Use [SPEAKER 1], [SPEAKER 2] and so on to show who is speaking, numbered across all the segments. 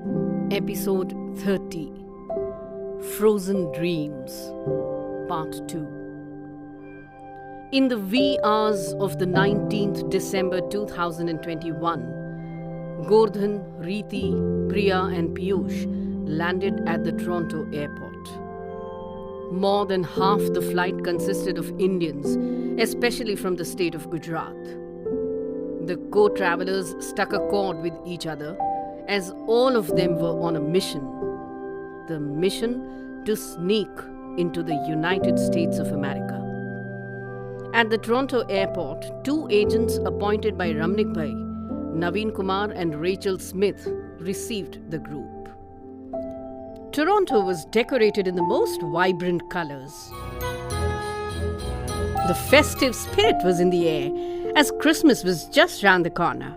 [SPEAKER 1] Episode 30 Frozen Dreams Part 2. In the wee hours of the 19th December 2021, Gordhan, Reeti, Priya and Piyush landed at the Toronto airport. More than half the flight consisted of Indians, especially from the state of Gujarat. The co-travelers struck a chord with each other as all of them were on a mission. The mission to sneak into the United States of America. At the Toronto airport, two agents appointed by Ramnik Bhai, Naveen Kumar and Rachel Smith, received the group. Toronto was decorated in the most vibrant colors. The festive spirit was in the air, as Christmas was just round the corner.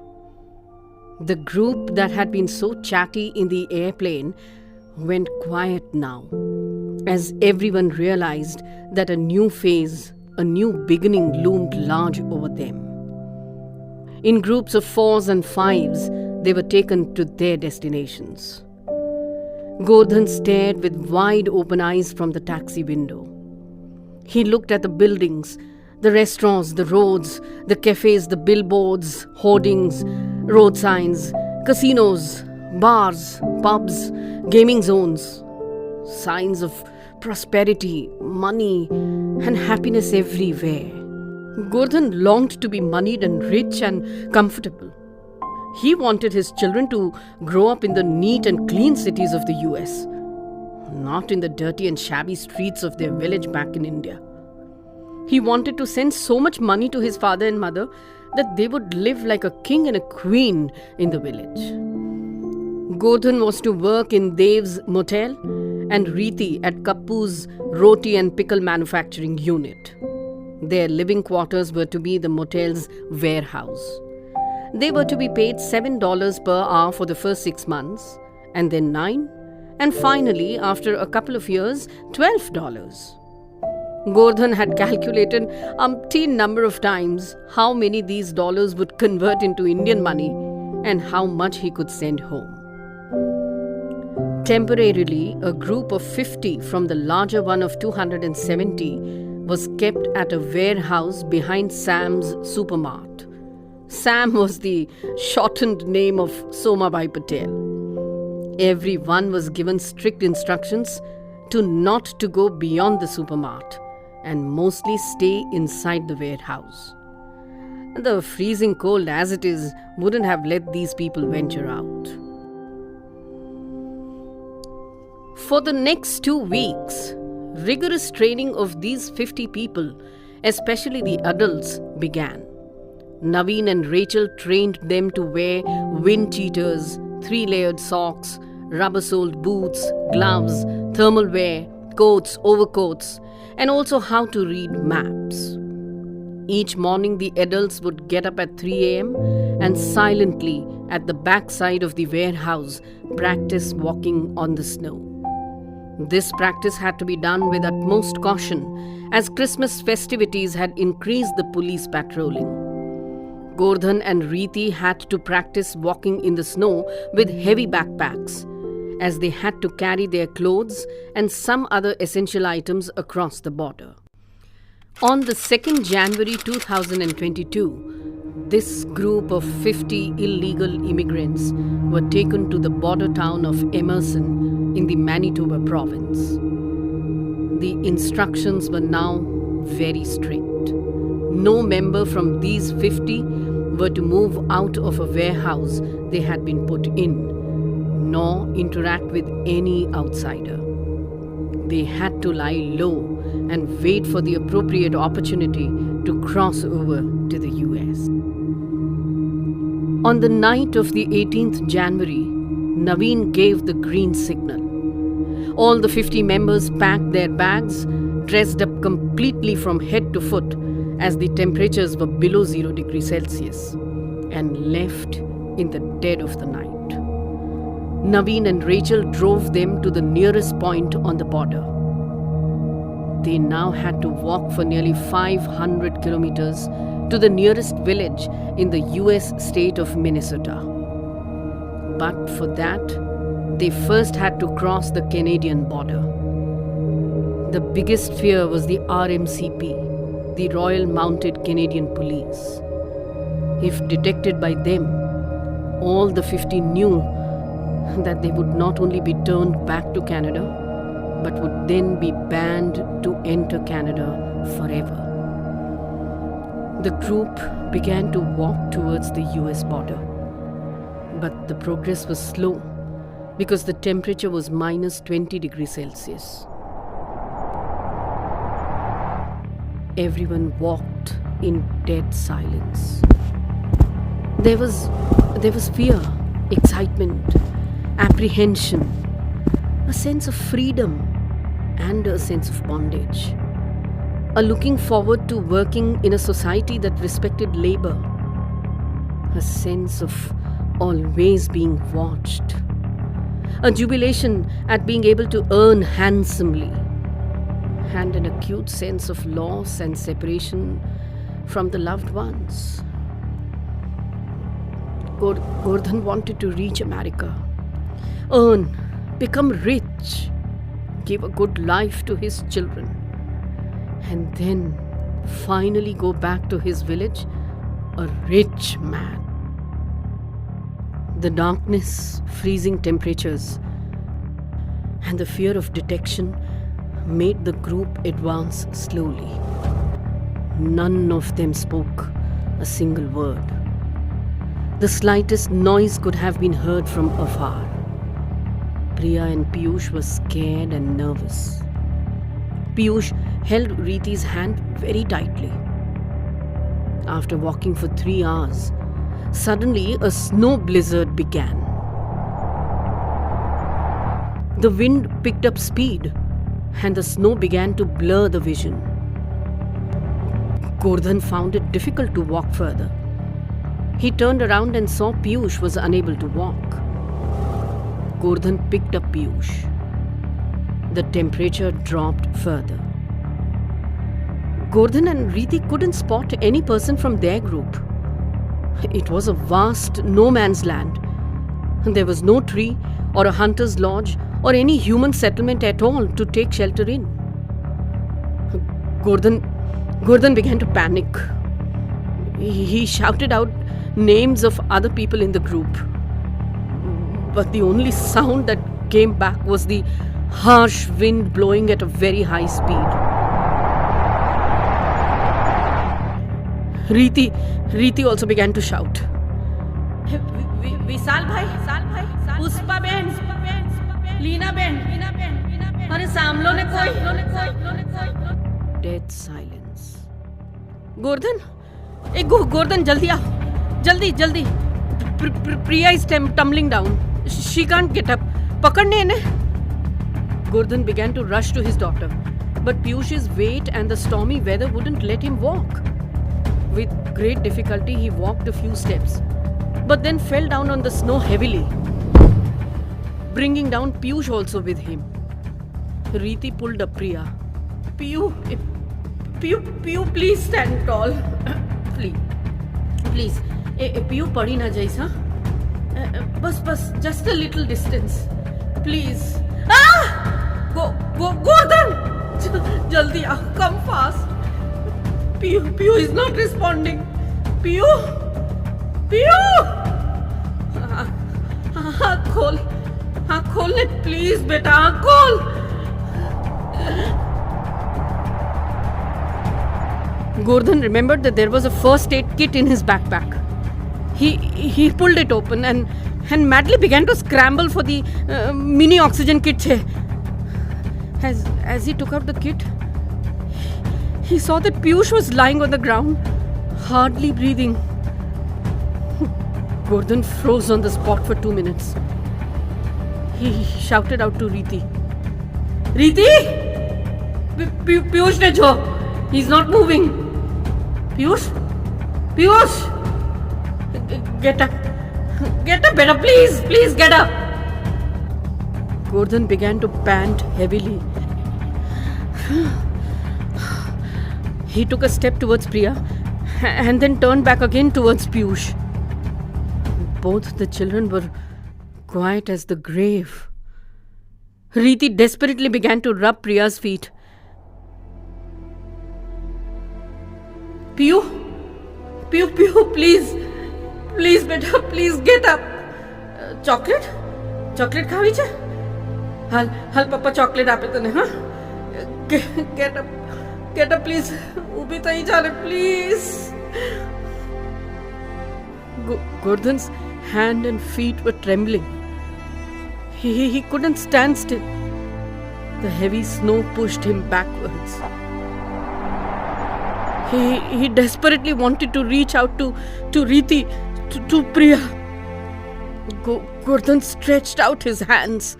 [SPEAKER 1] The group that had been so chatty in the airplane went quiet now, as everyone realized that a new phase, a new beginning loomed large over them. In groups of 4s and 5s, they were taken to their destinations. Gordhan stared with wide open eyes from the taxi window. He looked at the buildings, the restaurants, the roads, the cafes, the billboards, hoardings, road signs, casinos, bars, pubs, gaming zones. Signs of prosperity, money, and happiness everywhere. Gordhan longed to be moneyed and rich and comfortable. He wanted his children to grow up in the neat and clean cities of the US, not in the dirty and shabby streets of their village back in India. He wanted to send so much money to his father and mother that they would live like a king and a queen in the village. Gordhan was to work in Dev's motel and Reeti at Kappu's roti and pickle manufacturing unit. Their living quarters were to be the motel's warehouse. They were to be paid $7 per hour for the first 6 months, and then $9, and finally, after a couple of years, $12. Gordhan had calculated umpteen number of times how many these dollars would convert into Indian money and how much he could send home. Temporarily, a group of 50 from the larger one of 270 was kept at a warehouse behind Sam's Supermart. Sam was the shortened name of Somabai Patel. Everyone was given strict instructions to not to go beyond the supermart and mostly stay inside the warehouse. The freezing cold as it is wouldn't have let these people venture out. For the next 2 weeks, rigorous training of these 50 people, especially the adults, began. Naveen and Rachel trained them to wear wind cheaters, 3-layered socks, rubber-soled boots, gloves, thermal wear, coats, overcoats, and also how to read maps. Each morning the adults would get up at 3 a.m. and silently at the backside of the warehouse practice walking on the snow. This practice had to be done with utmost caution as Christmas festivities had increased the police patrolling. Gordhan and Reeti had to practice walking in the snow with heavy backpacks, as they had to carry their clothes and some other essential items across the border. On the 2nd January 2022, this group of 50 illegal immigrants were taken to the border town of Emerson in the Manitoba province. The instructions were now very strict. No member from these 50 were to move out of a warehouse they had been put in, nor interact with any outsider. They had to lie low and wait for the appropriate opportunity to cross over to the US. On the night of the 18th January, Naveen gave the green signal. All the 50 members packed their bags, dressed up completely from head to foot as the temperatures were below 0 degrees Celsius, and left in the dead of the night. Naveen and Rachel drove them to the nearest point on the border. They now had to walk for nearly 500 kilometers to the nearest village in the US state of Minnesota. But for that, they first had to cross the Canadian border. The biggest fear was the RMCP, the Royal Mounted Canadian Police. If detected by them, all the 50 knew that they would not only be turned back to Canada, but would then be banned to enter Canada forever. The group began to walk towards the US border, but the progress was slow because the temperature was minus 20 degrees Celsius. Everyone walked in dead silence. There was fear, excitement, apprehension, a sense of freedom and a sense of bondage. A looking forward to working in a society that respected labor. A sense of always being watched. A jubilation at being able to earn handsomely. And an acute sense of loss and separation from the loved ones. Gordhan wanted to reach America, earn, become rich, give a good life to his children, and then finally go back to his village a rich man. The darkness, freezing temperatures, and the fear of detection made the group advance slowly. None of them spoke a single word. The slightest noise could have been heard from afar. Priya and Piyush were scared and nervous. Piyush held Reeti's hand very tightly. After walking for 3 hours, suddenly a snow blizzard began. The wind picked up speed and the snow began to blur the vision. Gordhan found it difficult to walk further. He turned around and saw Piyush was unable to walk. Gordhan picked up Piyush. The temperature dropped further. Gordhan and Reeti couldn't spot any person from their group. It was a vast no man's land. There was no tree or a hunter's lodge or any human settlement at all to take shelter in. Gordhan began to panic. He shouted out names of other people in the group. But the only sound that came back was the harsh wind blowing at a very high speed. Reeti also began to shout.
[SPEAKER 2] विशाल भाई पुष्पा बहन लीना बहन अरे सामलो ने कोई
[SPEAKER 1] Dead silence. Gordhan? Hey, Gordhan, jaldi aa. Jaldi. Priya is tumbling down. She can't get up. Pakadne inhe. Gordhan began to rush to his daughter. But Piyush's weight and the stormy weather wouldn't let him walk. With great difficulty, he walked a few steps, but then fell down on the snow heavily, bringing down Piyush also with him. Reeti pulled up Priya. Piyu, please stand tall. Please. Piyu, padi na jais, huh? Bas, just a little distance. Please. Gordhan! Jaldi aa, come fast. Piyu is not responding. Piyu! आँख खोल ले please बेटा, आँख खोल. Gordhan remembered that there was a first aid kit in his backpack. He pulled it open and madly began to scramble for the mini oxygen kit. As he took out the kit, he saw that Piyush was lying on the ground, hardly breathing. Gordhan froze on the spot for 2 minutes. He shouted out to Reeti. Reeti! Piyush ne jo. He's not moving. Piyush! Get up beta, please get up. Gordhan began to pant heavily. He took a step towards Priya and then turned back again towards Piyush. Both the children were quiet as the grave. Riti desperately began to rub Priya's feet. Piyu, Piyu, please, beta, please get up. Chocolate? Chocolate ખાવી છે? હાલ પપ્પા chocolate આપે તને, હા? Get up, please. ઊભી થઈ જા ને, please. Gordhan's hand and feet were trembling. He couldn't stand still. The heavy snow pushed him backwards. He desperately wanted to reach out to Riti, to Priya. Gordhan stretched out his hands.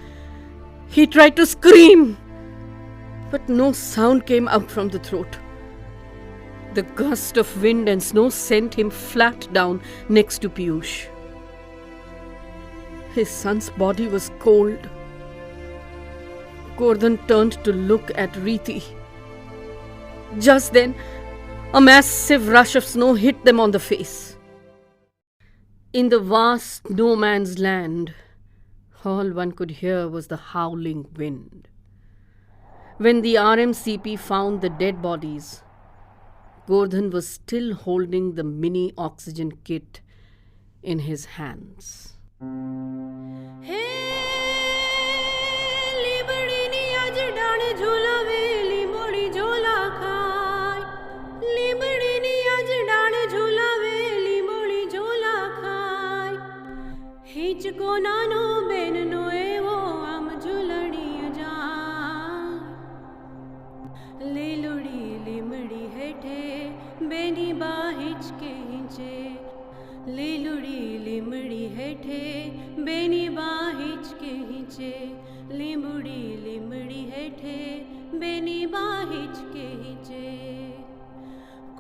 [SPEAKER 1] He tried to scream, but no sound came out from the throat. The gust of wind and snow sent him flat down next to Piyush. His son's body was cold. Gordhan turned to look at Riti. Just then, a massive rush of snow hit them on the face. In the vast no man's land, all one could hear was the howling wind. When the RMCP found the dead bodies, Gordhan was still holding the mini oxygen kit in his hands.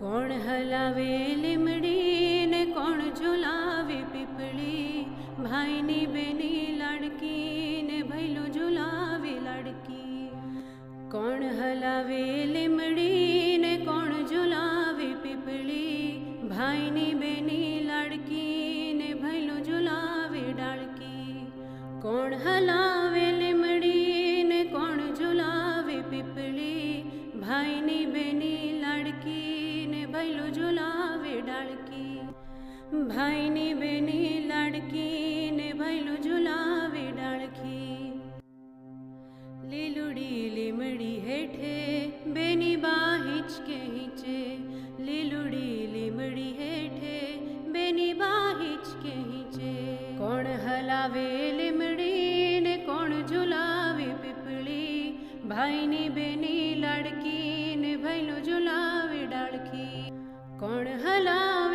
[SPEAKER 2] કોણ હલાવે લીમડી ને કોણ ઝુલાવે પીપળી ભાઈની બેની લાડકી ને ભૈલો ઝુલાવે લાડકી કોણ હલાવે લીમડી ને કોણ ઝુલાવે પીપળી ભાઈની બેની લાડકી ને ભૈલો ઝુલાવે ડાળકી કોણ હલાવે લીમડી ને કોણ ઝુલાવે પીપળી ભાઈની બેની લાડકી ભૈલો ઝુલાવે ડાળકી ભાઈની બેની લાડકી ને ભૈલો ઝુલાવે ડાળકી લીલુડી લીમડી હેઠે બેની બા હિંચકે હિંચે લીલુડી લીમડી હેઠે બેની બા હિંચકે હિંચે કોણ હલાવે લીમડી ને કોણ ઝુલાવે પીપળી ભાઈની બેની લાડકી ને ભૈલો ઝુલાવે ડાળકી કોણ હલા